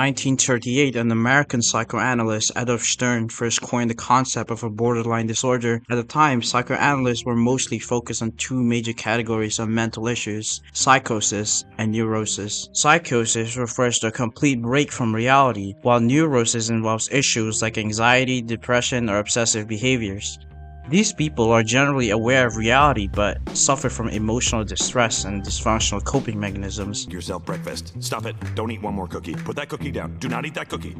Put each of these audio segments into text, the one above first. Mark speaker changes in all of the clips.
Speaker 1: 1938, an American psychoanalyst, Adolf Stern, first coined the concept of a borderline disorder. At the time, psychoanalysts were mostly focused on two major categories of mental issues: psychosis and neurosis. Psychosis refers to a complete break from reality, while neurosis involves issues like anxiety, depression, or obsessive behaviors. These people are generally aware of reality but suffer from emotional distress and dysfunctional coping mechanisms.
Speaker 2: Yourself breakfast. Stop it. Don't eat one more cookie. Put that cookie down. Do not eat that cookie.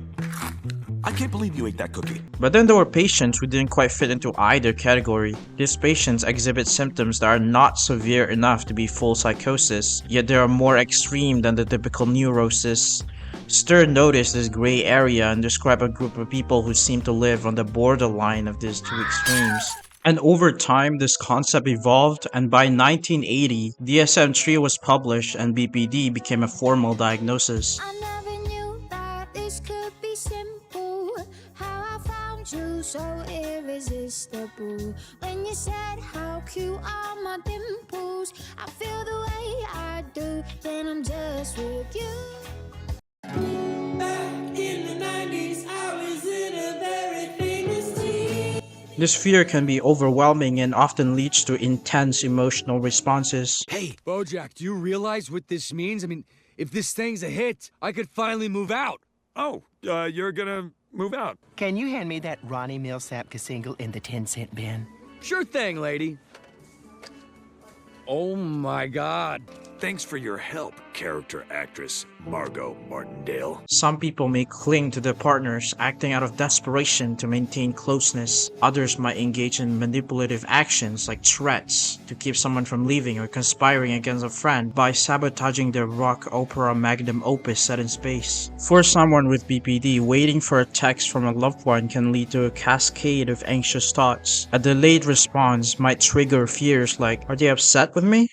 Speaker 2: I can't believe you ate that cookie.
Speaker 1: But then there were patients who didn't quite fit into either category. These patients exhibit symptoms that are not severe enough to be full psychosis, yet they are more extreme than the typical neurosis. Stern noticed this gray area and described a group of people who seem to live on the borderline of these two extremes. And over time, this concept evolved, and by 1980, DSM-3 was published and BPD became a formal diagnosis.
Speaker 3: I never knew that this could be simple. How I found you so irresistible. When you said how cute are my dimples, I feel the way I do, then I'm just with you.
Speaker 4: Back in the 90s, I was in a very famous team.
Speaker 1: This fear can be overwhelming and often leads to intense emotional responses.
Speaker 5: Hey, Bojack, do you realize what this means? I mean, if this thing's a hit, I could finally move out.
Speaker 2: Oh, you're gonna move out.
Speaker 6: Can you hand me that Ronnie Millsap single in the 10-cent bin?
Speaker 5: Sure thing, lady. Oh my God.
Speaker 2: Thanks for your help, character actress Margot Martindale.
Speaker 1: Some people may cling to their partners, acting out of desperation to maintain closeness. Others might engage in manipulative actions like threats to keep someone from leaving, or conspiring against a friend by sabotaging their rock opera magnum opus set in space. For someone with BPD, waiting for a text from a loved one can lead to a cascade of anxious thoughts. A delayed response might trigger fears like, are they upset with me?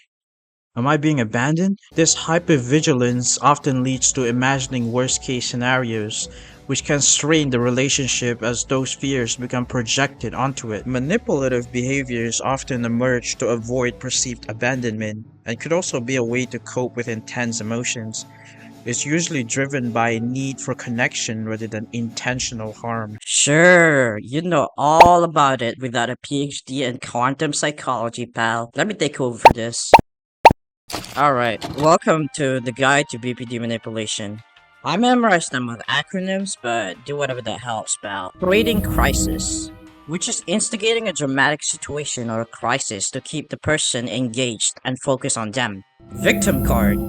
Speaker 1: Am I being abandoned? This hypervigilance often leads to imagining worst-case scenarios, which can strain the relationship as those fears become projected onto it. Manipulative behaviors often emerge to avoid perceived abandonment, and could also be a way to cope with intense emotions. It's usually driven by a need for connection rather than intentional harm.
Speaker 7: Sure, you know all about it without a PhD in quantum psychology, pal. Let me take over for this. Alright, welcome to the Guide to BPD Manipulation. I memorized them with acronyms, but do whatever that helps, pal. Creating crisis, which is instigating a dramatic situation or a crisis to keep the person engaged and focus on them. Victim card,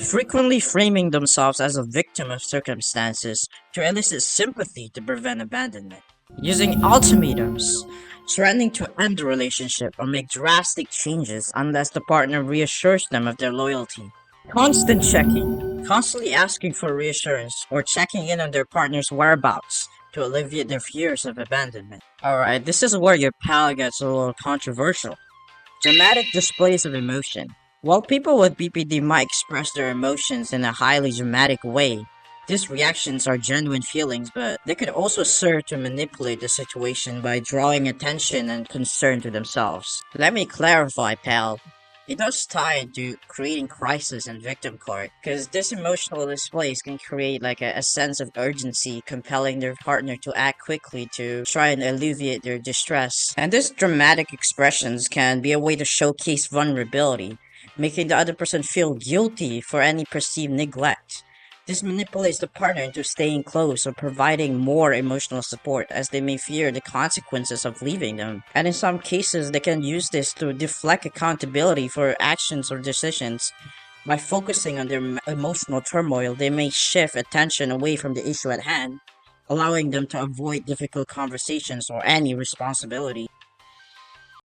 Speaker 7: frequently framing themselves as a victim of circumstances to elicit sympathy to prevent abandonment. Using ultimatums, threatening to end the relationship or make drastic changes unless the partner reassures them of their loyalty. Constant checking, constantly asking for reassurance or checking in on their partner's whereabouts to alleviate their fears of abandonment. Alright, this is where your pal gets a little controversial. Dramatic displays of emotion. While people with BPD might express their emotions in a highly dramatic way, these reactions are genuine feelings, but they could also serve to manipulate the situation by drawing attention and concern to themselves. Let me clarify, pal. It does tie into creating crisis and victim card, because this emotional displays can create like a sense of urgency, compelling their partner to act quickly to try and alleviate their distress. And these dramatic expressions can be a way to showcase vulnerability, making the other person feel guilty for any perceived neglect. This manipulates the partner into staying close or providing more emotional support, as they may fear the consequences of leaving them. And in some cases, they can use this to deflect accountability for actions or decisions. By focusing on their emotional turmoil, they may shift attention away from the issue at hand, allowing them to avoid difficult conversations or any responsibility.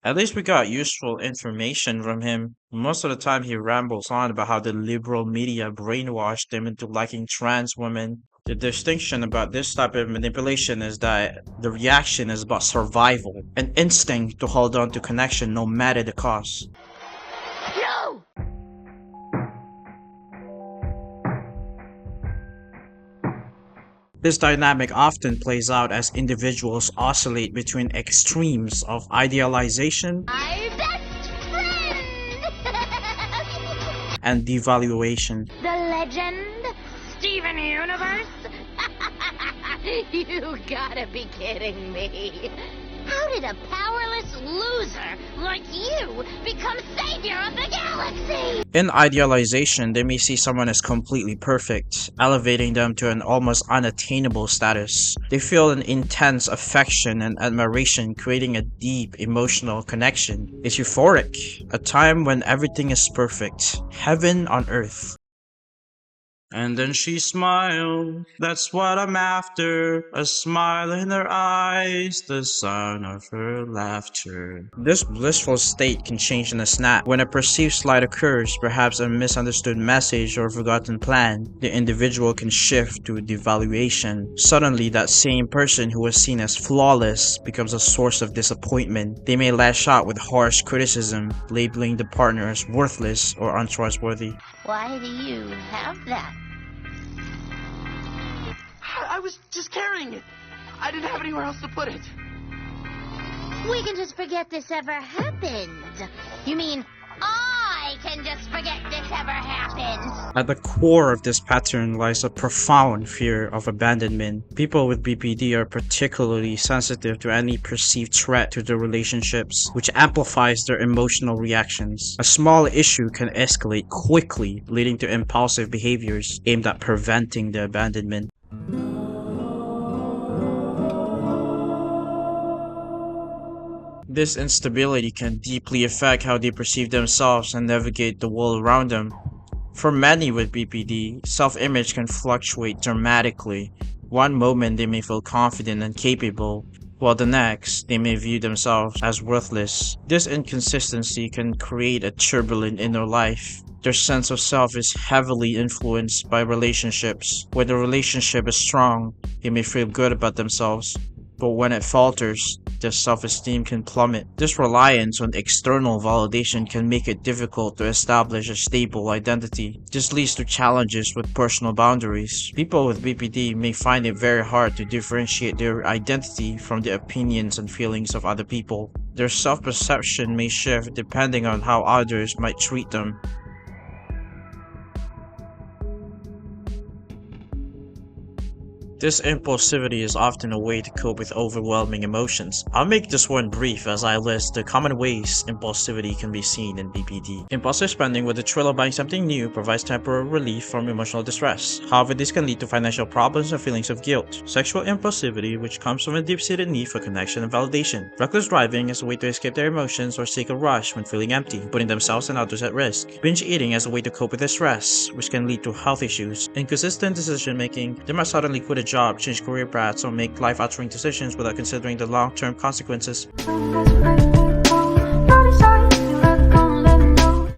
Speaker 1: At least we got useful information from him. Most of the time he rambles on about how the liberal media brainwashed him into liking trans women. The distinction about this type of manipulation is that the reaction is about survival, an instinct to hold on to connection no matter the cost.
Speaker 3: No!
Speaker 1: This dynamic often plays out as individuals oscillate between extremes of idealization
Speaker 3: My best friend!
Speaker 1: and devaluation.
Speaker 3: The legend, Steven Universe,
Speaker 8: You gotta be kidding me. How did a powerless loser like you become savior of the galaxy?
Speaker 1: In idealization, they may see someone as completely perfect, elevating them to an almost unattainable status. They feel an intense affection and admiration, creating a deep emotional connection. It's euphoric, a time when everything is perfect, heaven on earth. And then she smiled, that's what I'm after, a smile in her eyes, the sound of her laughter. This blissful state can change in a snap. When a perceived slight occurs, perhaps a misunderstood message or forgotten plan, the individual can shift to devaluation. Suddenly, that same person who was seen as flawless becomes a source of disappointment. They may lash out with harsh criticism, labeling the partner as worthless or untrustworthy.
Speaker 8: Why do you have that?
Speaker 9: I was just carrying it. I didn't have anywhere else to put it.
Speaker 8: We can just forget this ever happened. You mean I can just forget this ever happened?
Speaker 1: At the core of this pattern lies a profound fear of abandonment. People with BPD are particularly sensitive to any perceived threat to their relationships, which amplifies their emotional reactions. A small issue can escalate quickly, leading to impulsive behaviors aimed at preventing the abandonment. This instability can deeply affect how they perceive themselves and navigate the world around them. For many with BPD, self-image can fluctuate dramatically. One moment they may feel confident and capable, while the next, they may view themselves as worthless. This inconsistency can create a turbulent inner life. Their sense of self is heavily influenced by relationships. When the relationship is strong, they may feel good about themselves, but when it falters, their self-esteem can plummet. This reliance on external validation can make it difficult to establish a stable identity. This leads to challenges with personal boundaries. People with BPD may find it very hard to differentiate their identity from the opinions and feelings of other people. Their self-perception may shift depending on how others might treat them. This impulsivity is often a way to cope with overwhelming emotions. I'll make this one brief as I list the common ways impulsivity can be seen in BPD. Impulsive spending with the thrill of buying something new provides temporary relief from emotional distress. However, this can lead to financial problems and feelings of guilt. Sexual impulsivity, which comes from a deep-seated need for connection and validation. Reckless driving as a way to escape their emotions or seek a rush when feeling empty, putting themselves and others at risk. Binge eating as a way to cope with their stress, which can lead to health issues. Inconsistent decision-making. They might suddenly quit a job, change career paths, or make life-altering decisions without considering the long-term consequences.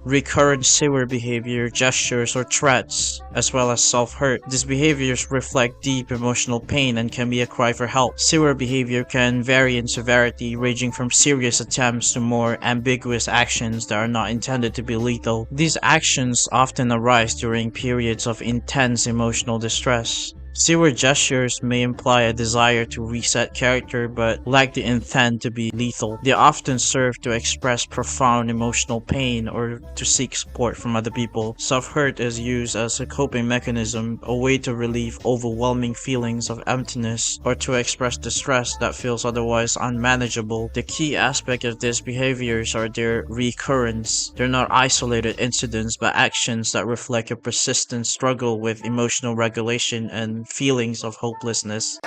Speaker 1: Recurrent sewer behavior, gestures, or threats, as well as self-hurt. These behaviors reflect deep emotional pain and can be a cry for help. Sewer behavior can vary in severity, ranging from serious attempts to more ambiguous actions that are not intended to be lethal. These actions often arise during periods of intense emotional distress. Sewer gestures may imply a desire to reset character but lack the intent to be lethal. They often serve to express profound emotional pain or to seek support from other people. Self-hurt is used as a coping mechanism, a way to relieve overwhelming feelings of emptiness or to express distress that feels otherwise unmanageable. The key aspect of these behaviors are their recurrence. They're not isolated incidents but actions that reflect a persistent struggle with emotional regulation and feelings of hopelessness.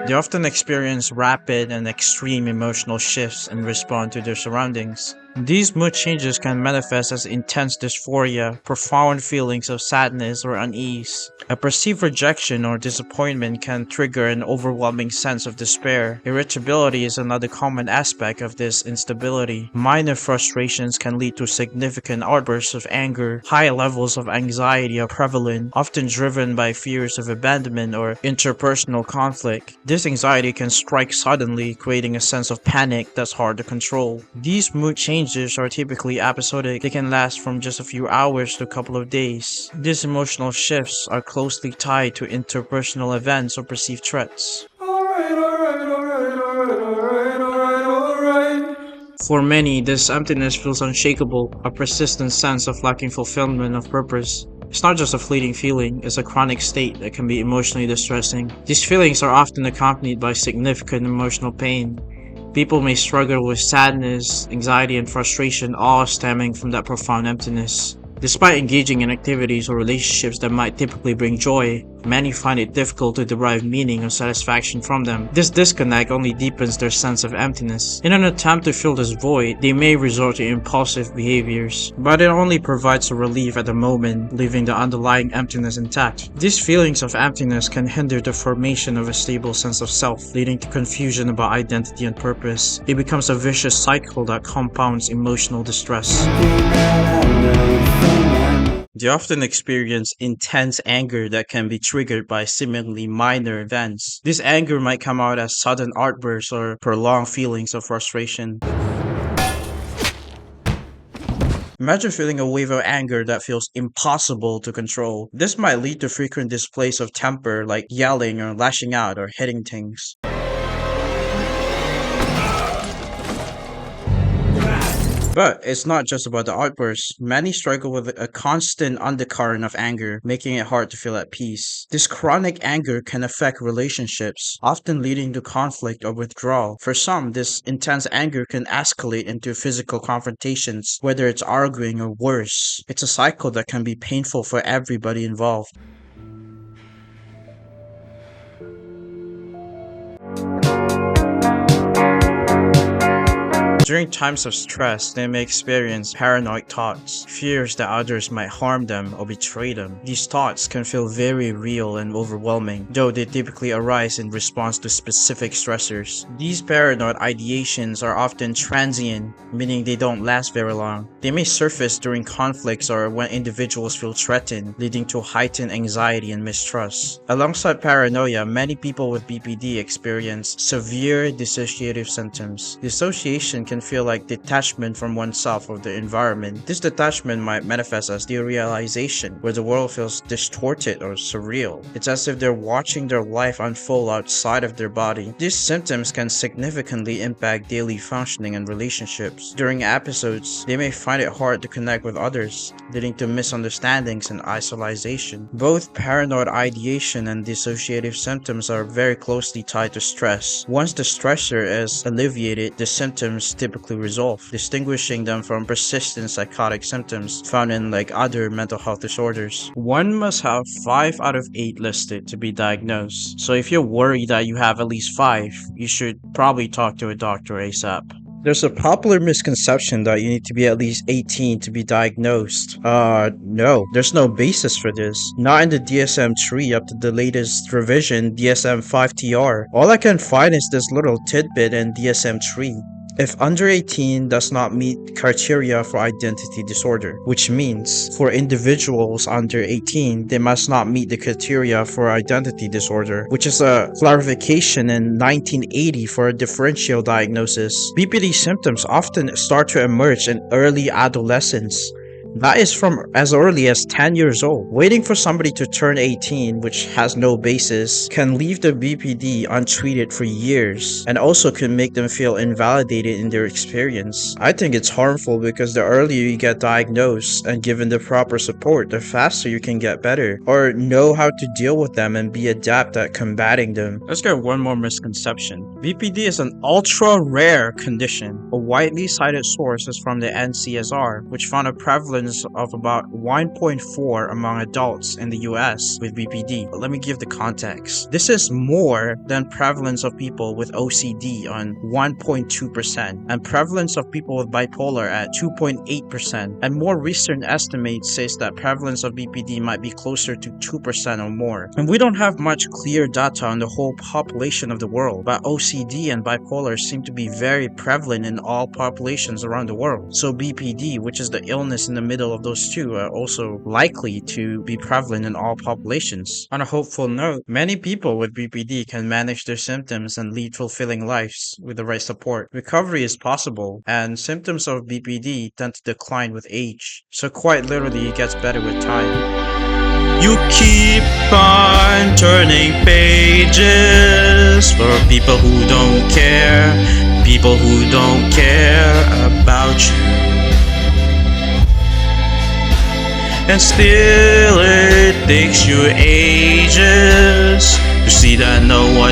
Speaker 1: They often experience rapid and extreme emotional shifts and respond to their surroundings. These mood changes can manifest as intense dysphoria, profound feelings of sadness or unease. A perceived rejection or disappointment can trigger an overwhelming sense of despair. Irritability is another common aspect of this instability. Minor frustrations can lead to significant outbursts of anger. High levels of anxiety are prevalent, often driven by fears of abandonment or interpersonal conflict. This anxiety can strike suddenly, creating a sense of panic that's hard to control. These mood changes are typically episodic. They can last from just a few hours to a couple of days. These emotional shifts are closely tied to interpersonal events or perceived threats. For many, this emptiness feels unshakable, a persistent sense of lacking fulfillment of purpose. It's not just a fleeting feeling, it's a chronic state that can be emotionally distressing. These feelings are often accompanied by significant emotional pain. People may struggle with sadness, anxiety, and frustration, all stemming from that profound emptiness. Despite engaging in activities or relationships that might typically bring joy, many find it difficult to derive meaning or satisfaction from them. This disconnect only deepens their sense of emptiness. In an attempt to fill this void, they may resort to impulsive behaviors, but it only provides a relief at the moment, leaving the underlying emptiness intact. These feelings of emptiness can hinder the formation of a stable sense of self, leading to confusion about identity and purpose. It becomes a vicious cycle that compounds emotional distress. They often experience intense anger that can be triggered by seemingly minor events. This anger might come out as sudden outbursts or prolonged feelings of frustration. Imagine feeling a wave of anger that feels impossible to control. This might lead to frequent displays of temper like yelling or lashing out or hitting things. But it's not just about the outbursts. Many struggle with a constant undercurrent of anger, making it hard to feel at peace. This chronic anger can affect relationships, often leading to conflict or withdrawal. For some, this intense anger can escalate into physical confrontations, whether it's arguing or worse. It's a cycle that can be painful for everybody involved. During times of stress, they may experience paranoid thoughts, fears that others might harm them or betray them. These thoughts can feel very real and overwhelming, though they typically arise in response to specific stressors. These paranoid ideations are often transient, meaning they don't last very long. They may surface during conflicts or when individuals feel threatened, leading to heightened anxiety and mistrust. Alongside paranoia, many people with BPD experience severe dissociative symptoms. Dissociation can feel like detachment from oneself or the environment. This detachment might manifest as derealization, where the world feels distorted or surreal. It's as if they're watching their life unfold outside of their body. These symptoms can significantly impact daily functioning and relationships. During episodes, they may find it hard to connect with others, leading to misunderstandings and isolation. Both paranoid ideation and dissociative symptoms are very closely tied to stress. Once the stressor is alleviated, the symptoms typically resolve, distinguishing them from persistent psychotic symptoms found in other mental health disorders. One must have 5 out of 8 listed to be diagnosed. So if you're worried that you have at least 5, you should probably talk to a doctor ASAP. There's a popular misconception that you need to be at least 18 to be diagnosed. No, there's no basis for this. Not in the DSM-3 up to the latest revision, DSM-5-TR. All I can find is this little tidbit in DSM-3. If under 18 does not meet criteria for identity disorder, which means for individuals under 18, they must not meet the criteria for identity disorder, which is a clarification in 1980 for a differential diagnosis. BPD symptoms often start to emerge in early adolescence. That is from as early as 10 years old. Waiting for somebody to turn 18, which has no basis, can leave the BPD untreated for years and also can make them feel invalidated in their experience. I think it's harmful because the earlier you get diagnosed and given the proper support, the faster you can get better or know how to deal with them and be adept at combating them. Let's get one more misconception. BPD is an ultra rare condition. A widely cited source is from the NCSR, which found a prevalence of about 1.4 among adults in the US with BPD. But let me give the context. This is more than prevalence of people with OCD on 1.2% and prevalence of people with bipolar at 2.8%. And more recent estimates says that prevalence of BPD might be closer to 2% or more. And we don't have much clear data on the whole population of the world, but OCD and bipolar seem to be very prevalent in all populations around the world. So BPD, which is the illness in the middle of those two, are also likely to be prevalent in all populations. On a hopeful note, many people with BPD can manage their symptoms and lead fulfilling lives with the right support. Recovery is possible, and symptoms of BPD tend to decline with age. So quite literally, it gets better with time. You keep on turning pages for people who don't care. people who don't care about you. And still it takes you ages to see that no one